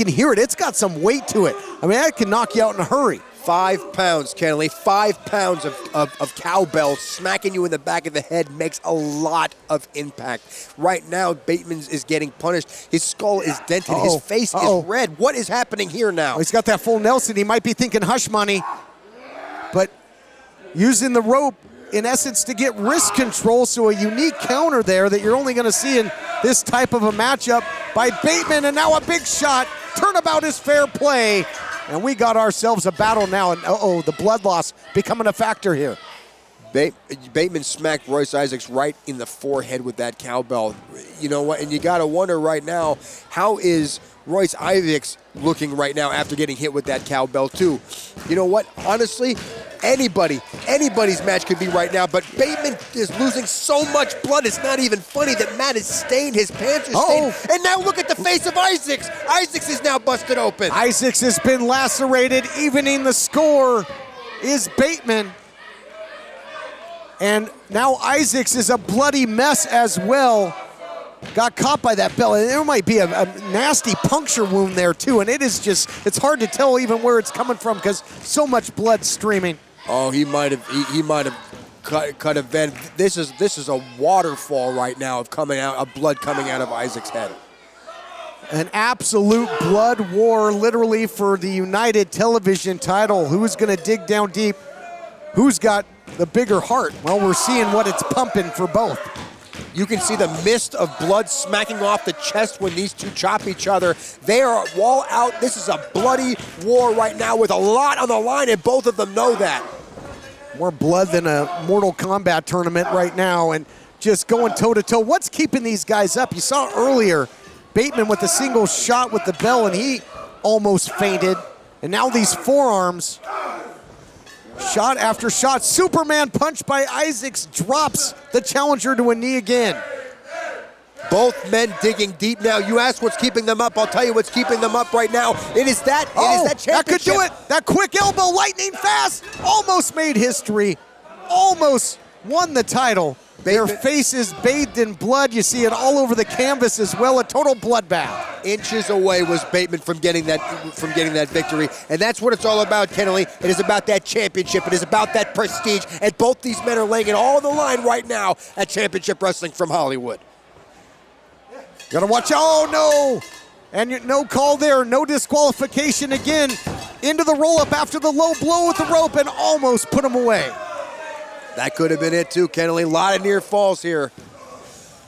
hear it. It's got some weight to it. I mean, that can knock you out in a hurry. 5 pounds, Kennelly. 5 pounds of cowbell smacking you in the back of the head makes a lot of impact. Right now, Bateman is getting punished. His skull is dented. His face is red. What is happening here now? He's got that full Nelson. He might be thinking hush money, but using the rope, in essence, to get wrist control, so a unique counter there that you're only going to see in this type of a matchup by Bateman, and now a big shot. Turnabout is fair play, and we got ourselves a battle now, and the blood loss becoming a factor here. Bateman smacked Royce Isaacs right in the forehead with that cowbell. You know what, and you got to wonder right now, how is Royce Isaacs looking right now after getting hit with that cowbell too? You know what, honestly, anybody's match could be right now, but Bateman is losing so much blood, it's not even funny that Matt is stained, his pants are stained. And now look at the face of Isaacs. Isaacs is now busted open. Isaacs has been lacerated. Evening the score is Bateman. And now Isaacs is a bloody mess as well. Got caught by that bell, and there might be a nasty puncture wound there too, and it's hard to tell even where it's coming from because so much blood streaming. Oh, he might have cut a vent. This is a waterfall right now of blood coming out of Isaac's head. An absolute blood war, literally, for the United Television title. Who's going to dig down deep? Who's got the bigger heart? Well, we're seeing what it's pumping for both. You can see the mist of blood smacking off the chest when these two chop each other. They are wall out. This is a bloody war right now with a lot on the line, and both of them know that. More blood than a Mortal Kombat tournament right now, and just going toe-to-toe. What's keeping these guys up? You saw earlier, Bateman with a single shot with the bell, and he almost fainted. And now these forearms, shot after shot. Superman punch by Isaacs drops the challenger to a knee again. Both men digging deep now. You ask what's keeping them up. I'll tell you what's keeping them up right now. It is that championship. That could do it. That quick elbow, lightning fast. Almost made history. Almost won the title. Their faces bathed in blood. You see it all over the canvas as well. A total bloodbath. Inches away was Bateman from getting that victory, and that's what it's all about, Kennelly. It is about that championship. It is about that prestige, and both these men are laying it all on the line right now at Championship Wrestling from Hollywood. Gotta watch. Oh no! And no call there. No disqualification again. Into the roll-up after the low blow with the rope, and almost put him away. That could have been it too, Kennelly. A lot of near falls here.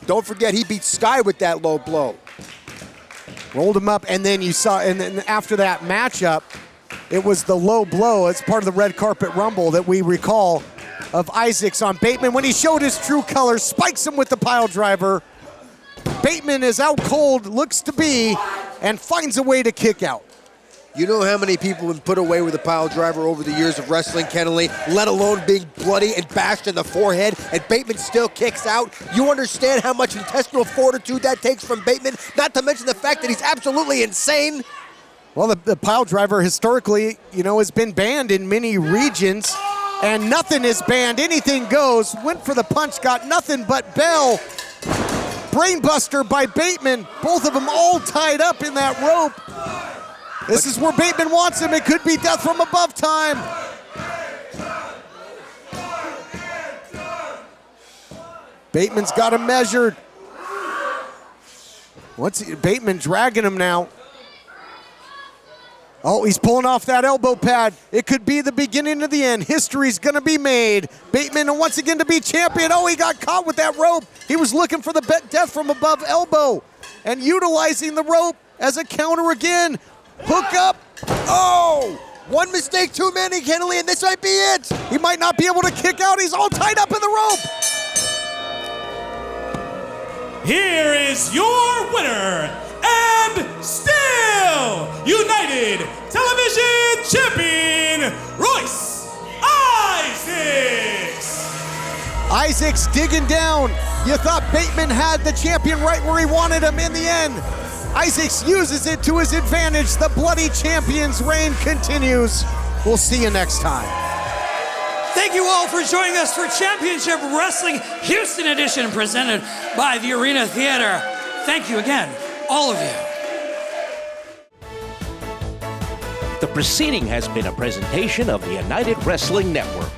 Don't forget, he beat Sky with that low blow. Rolled him up, and then you saw, and then after that matchup, it was the low blow. It's part of the red carpet rumble that we recall of Isaacs on Bateman. When he showed his true colors, spikes him with the pile driver. Bateman is out cold, looks to be, and finds a way to kick out. You know how many people have been put away with a pile driver over the years of wrestling, Kennelly, let alone being bloody and bashed in the forehead, and Bateman still kicks out? You understand how much intestinal fortitude that takes from Bateman, not to mention the fact that he's absolutely insane? Well, the pile driver historically, has been banned in many regions, and nothing is banned. Anything goes. Went for the punch, got nothing but bell. Brainbuster by Bateman. Both of them all tied up in that rope. This is where Bateman wants him. It could be death from above time. Bateman's got him measured. Bateman dragging him now. Oh, he's pulling off that elbow pad. It could be the beginning of the end. History's going to be made. Bateman once again to be champion. Oh, he got caught with that rope. He was looking for the death from above elbow and utilizing the rope as a counter again. Hook up. Oh, one mistake too many, Kennelly, and this might be it. He might not be able to kick out. He's all tied up in the rope. Here is your winner, and still United Television Champion, Royce Isaacs. Isaacs digging down. You thought Bateman had the champion right where he wanted him. In the end, Isaacs uses it to his advantage. The bloody champion's reign continues. We'll see you next time. Thank you all for joining us for Championship Wrestling Houston Edition, presented by the Arena Theater. Thank you again, all of you. The proceeding has been a presentation of the United Wrestling Network.